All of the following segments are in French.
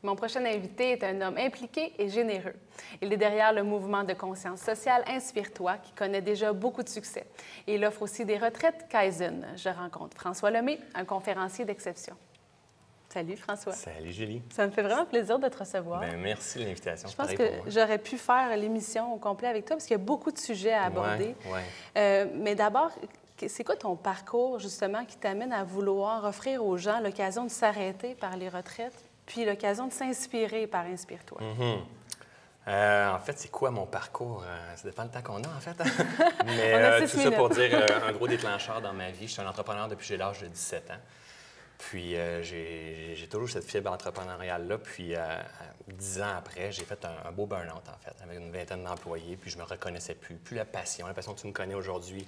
Mon prochain invité est un homme impliqué et généreux. Il est derrière le mouvement de conscience sociale Inspire-toi, qui connaît déjà beaucoup de succès. Et il offre aussi des retraites Kaizen. Je rencontre François Lemay, un conférencier d'exception. Salut François. Salut Julie. Ça me fait vraiment plaisir de te recevoir. Bien, merci de l'invitation. Je pense que j'aurais pu faire l'émission au complet avec toi parce qu'il y a beaucoup de sujets à aborder. Mais d'abord, c'est quoi ton parcours justement qui t'amène à vouloir offrir aux gens l'occasion de s'arrêter par les retraites puis l'occasion de s'inspirer par Inspire-toi? En fait, c'est quoi mon parcours? Ça dépend du temps qu'on a, en fait. Mais tout ça pour dire un gros déclencheur dans ma vie. Je suis un entrepreneur depuis que j'ai l'âge de 17 ans. Puis j'ai toujours cette fibre entrepreneuriale-là. Puis 10 ans après, j'ai fait un beau burn-out, en fait, avec une vingtaine d'employés. Puis je me reconnaissais plus. Plus la passion que tu me connais aujourd'hui.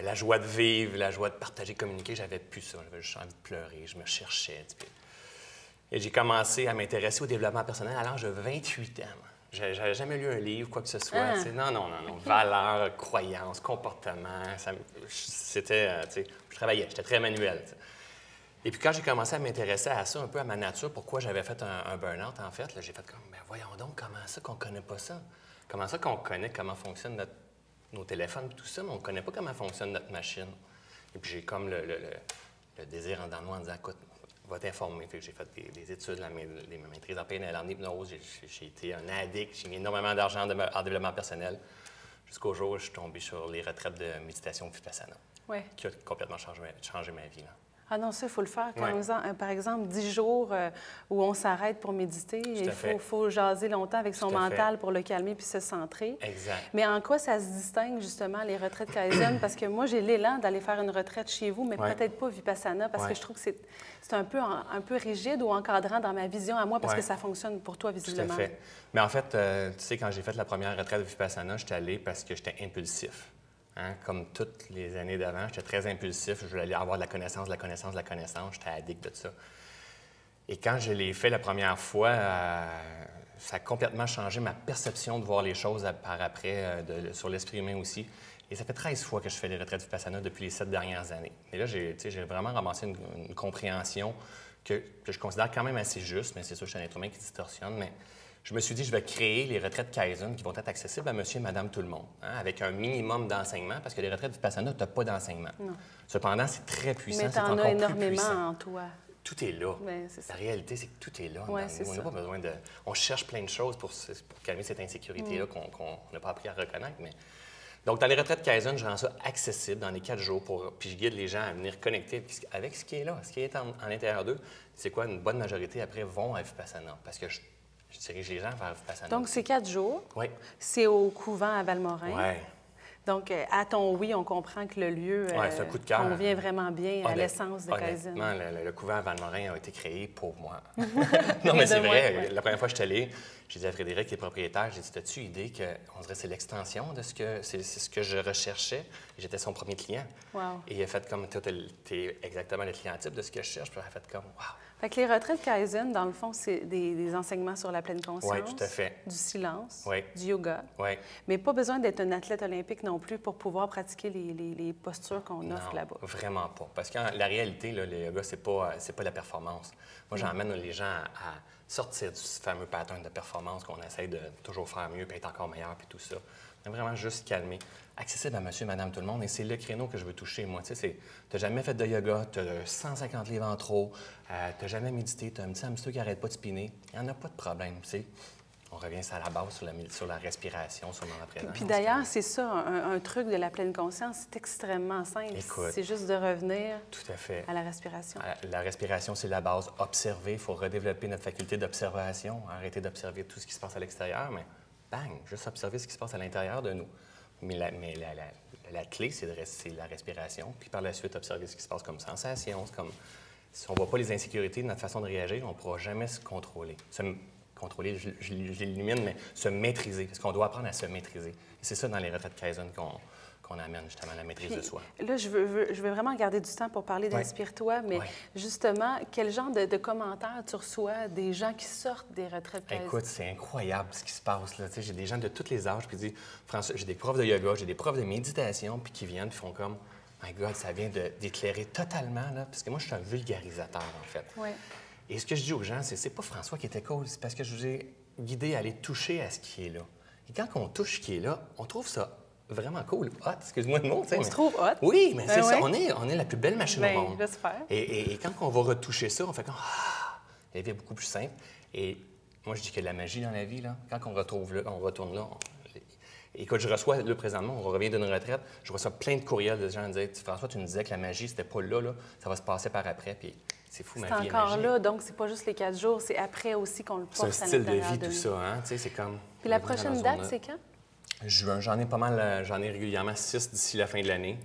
La joie de vivre, la joie de partager, communiquer, j'avais plus ça. J'avais juste envie de pleurer. Je me cherchais. Et j'ai commencé à m'intéresser au développement personnel à l'âge de 28 ans. J'avais jamais lu un livre, quoi que ce soit. Non. Valeurs, croyances, comportements. C'était, je travaillais, j'étais très manuel. T'sais. Et puis quand j'ai commencé à m'intéresser à ça, un peu à ma nature, pourquoi j'avais fait un burn-out, en fait, j'ai fait comme, ben voyons donc, comment ça qu'on connaît pas ça? Comment ça qu'on connaît comment fonctionne nos téléphones et tout ça, mais on ne connaît pas comment fonctionne notre machine. Et puis j'ai comme le désir en dedans de moi en disant, écoute, va t'informer. J'ai fait des études, des maîtrises en PNL, en hypnose. J'ai été un addict. J'ai mis énormément d'argent en développement personnel jusqu'au jour où je suis tombé sur les retraites de méditation Vipassana, qui a complètement changé ma vie. Là. Ah non, ça, il faut le faire. Par exemple, 10 jours où on s'arrête pour méditer. Il faut jaser longtemps avec son mental pour le calmer puis se centrer. Exact. Mais en quoi ça se distingue, justement, les retraites Kaizen? Parce que moi, j'ai l'élan d'aller faire une retraite chez vous, mais peut-être pas Vipassana, parce que je trouve que c'est un peu rigide ou encadrant dans ma vision à moi, parce que ça fonctionne pour toi, visiblement. Tout à fait. Mais en fait, tu sais, quand j'ai fait la première retraite de Vipassana, j'étais allé parce que j'étais impulsif. Hein? Comme toutes les années d'avant, j'étais très impulsif. Je voulais aller avoir de la connaissance. J'étais addict de ça. Et quand je l'ai fait la première fois, ça a complètement changé ma perception de voir les choses par après, sur l'esprit humain aussi. Et ça fait 13 fois que je fais les retraites Vipassana depuis les 7 dernières années. Et là, j'ai vraiment ramassé une compréhension que je considère quand même assez juste, mais c'est sûr que je suis un être humain qui distorsionne, mais je me suis dit, je vais créer les retraites Kaizen qui vont être accessibles à monsieur et madame tout le monde, hein, avec un minimum d'enseignement, parce que les retraites Vipassana, tu n'as pas d'enseignement. Cependant, c'est très puissant, mais c'est encore as énormément plus puissant. En toi. Tout est là. La réalité, c'est que tout est là. On n'a pas besoin de... On cherche plein de choses pour calmer cette insécurité-là qu'on n'a pas appris à reconnaître, mais... Donc, dans les retraites Kaizen, je rends ça accessible dans les 4 jours, puis je guide les gens à venir connecter avec ce qui est là, ce qui est en l'intérieur d'eux. C'est quoi? Une bonne majorité, après, vont à Vipassana, parce que je dirige les gens vers Vipassana. Donc, c'est 4 jours. Oui. C'est au couvent à Valmorin. Oui. Donc, à ton oui, on comprend que le lieu c'est un coup de cœur. convient vraiment bien à l'essence de Kaizen. Honnêtement, le couvent à Valmorin a été créé pour moi. Non, mais c'est vrai. La première fois que je suis allé, j'ai dit à Frédéric, qui est propriétaire, j'ai dit, as-tu idée qu'on dirait que c'est l'extension de c'est ce que je recherchais? J'étais son premier client. Wow. Et il a fait comme, tu es exactement le client type de ce que je cherche. Puis il a fait comme, wow. Fait que les retraites Kaizen, dans le fond, c'est des enseignements sur la pleine conscience. Oui, tout à fait. Du silence, oui. du yoga. Oui. Mais pas besoin d'être un athlète olympique non plus pour pouvoir pratiquer les postures qu'on offre là-bas. Vraiment pas. Parce que la réalité, là, le yoga, c'est pas la performance. Moi, j'emmène les gens à sortir du fameux pattern de performance qu'on essaie de toujours faire mieux, puis être encore meilleur, puis tout ça. Mais vraiment juste calmer. Accessible à monsieur et madame tout le monde. Et c'est le créneau que je veux toucher, moi. Tu sais, t'as jamais fait de yoga, tu as 150 livres en trop, t'as jamais médité, tu as un petit hamster qui n'arrête pas de spinner. Il n'y en a pas de problème, tu sais. On revient à la base sur la respiration, sur le moment présent. Puis d'ailleurs, c'est ça, un truc de la pleine conscience, c'est extrêmement simple. C'est juste de revenir tout à fait. À la respiration. La respiration, c'est la base. Observer, il faut redévelopper notre faculté d'observation, arrêter d'observer tout ce qui se passe à l'extérieur, mais bang, juste observer ce qui se passe à l'intérieur de nous. Mais la clé, c'est la respiration, puis par la suite, observer ce qui se passe comme sensation. Comme, si on ne voit pas les insécurités de notre façon de réagir, on ne pourra jamais se contrôler. Contrôler, je l'élimine, mais se maîtriser, parce qu'on doit apprendre à se maîtriser. Et c'est ça dans les retraites Kaizen qu'on amène, justement, la maîtrise de soi. Là, je veux vraiment garder du temps pour parler d'Inspire-toi, mais justement, quel genre de commentaires tu reçois des gens qui sortent des retraites Kaizen? Écoute, c'est incroyable ce qui se passe, là. J'ai des gens de tous les âges, puis François, j'ai des profs de yoga, j'ai des profs de méditation, puis qui viennent, puis font comme, my God, ça vient d'éclairer totalement, là, parce que moi, je suis un vulgarisateur, en fait. Oui. Et ce que je dis aux gens, c'est pas François qui était cool, c'est parce que je vous ai guidé à aller toucher à ce qui est là. Et quand on touche ce qui est là, on trouve ça vraiment cool, hot, excuse-moi le mot. On se trouve hot. Oui, mais c'est ça, on est la plus belle machine au monde. J'espère. Et quand on va retoucher ça, on fait comme, la vie est beaucoup plus simple. Et moi, je dis qu'il y a de la magie dans la vie, là. Quand on retourne là, écoute, je reçois, là, présentement, on revient d'une retraite, je reçois plein de courriels de gens qui disent, François, tu nous disais que la magie, c'était pas là, ça va se passer par après, puis c'est fou, ma vie est magique. C'est encore là, donc c'est pas juste les 4 jours, c'est après aussi qu'on le porte à l'intérieur. C'est un style de vie, tout ça, hein, tu sais, c'est comme... Puis la prochaine date, c'est quand? Juin. J'en ai pas mal, j'en ai régulièrement 6 d'ici la fin de l'année.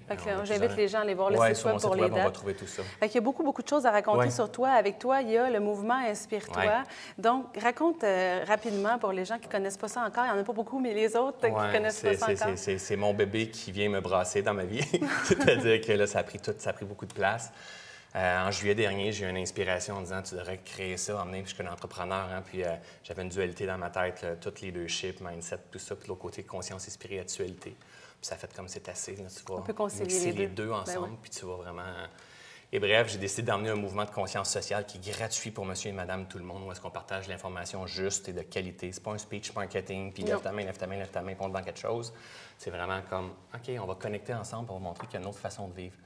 J'invite les gens à aller voir le site web pour les dates. On va trouver tout ça. Il y a beaucoup, beaucoup de choses à raconter sur toi. Avec toi, il y a le mouvement Inspire-toi. Ouais. Donc, raconte rapidement pour les gens qui ne connaissent pas ça encore. Il n'y en a pas beaucoup, mais les autres qui ne connaissent pas ça encore. C'est mon bébé qui vient me brasser dans ma vie. C'est-à-dire que là, ça a pris beaucoup de place. En juillet dernier, j'ai eu une inspiration en disant tu devrais créer ça, emmener, puis je suis un entrepreneur, hein, puis j'avais une dualité dans ma tête, toutes les leadership, mindset, tout ça, puis de l'autre côté, conscience et spiritualité. Puis ça fait comme c'est assez, là, tu vas mixer les deux ensemble, puis tu vas vraiment... Et bref, j'ai décidé d'emmener un mouvement de conscience sociale qui est gratuit pour monsieur et madame tout le monde, où est-ce qu'on partage l'information juste et de qualité. C'est pas un speech marketing, puis lève ta main, puis on te vend quelque chose. C'est vraiment comme, OK, on va connecter ensemble pour montrer qu'il y a une autre façon de vivre.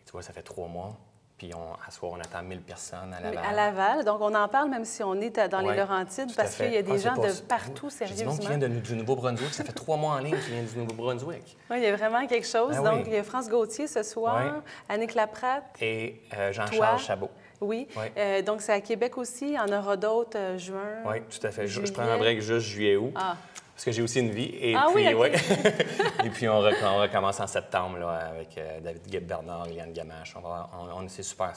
Et tu vois, ça fait 3 mois. Puis à soir, on attend 1000 personnes à Laval. À Laval. Donc, on en parle même si on est dans les Laurentides, parce qu'il y a des gens de partout, sérieusement. Il y a du monde qui vient du Nouveau-Brunswick. Ça fait 3 mois en ligne qui vient du Nouveau-Brunswick. Oui, il y a vraiment quelque chose. Donc, il y a France Gauthier ce soir, Annick Laprate. Et Jean-Charles Chabot. Oui. Donc, c'est à Québec aussi. Il y en aura d'autres juin. Oui, tout à fait. Je prends un break juste juillet-août. Parce que j'ai aussi une vie. Et puis, et puis, on recommence en septembre là, avec David Bernard, Liane Gamache. C'est super.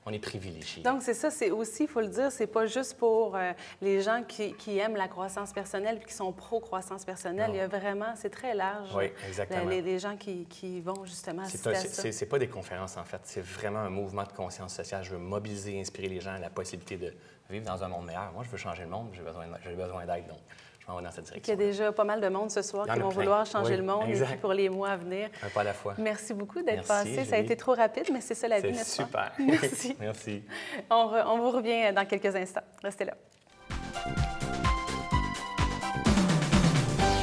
On est privilégiés. Donc, c'est ça. C'est aussi, il faut le dire, c'est pas juste pour les gens qui aiment la croissance personnelle et qui sont pro-croissance personnelle. Non. Il y a vraiment, c'est très large. Oui, exactement. Les gens qui vont justement assister à ça. C'est pas des conférences, en fait. C'est vraiment un mouvement de conscience sociale. Je veux mobiliser et inspirer les gens à la possibilité de vivre dans un monde meilleur. Moi, je veux changer le monde. J'ai besoin d'aide, donc... dans cette direction. Il y a déjà pas mal de monde ce soir qui vont vouloir changer le monde et puis pour les mois à venir. Un pas à la fois. Merci beaucoup d'être passé. Julie. Ça a été trop rapide, mais c'est ça la vie, n'est-ce pas? C'est super. Merci. Merci. On vous revient dans quelques instants. Restez là.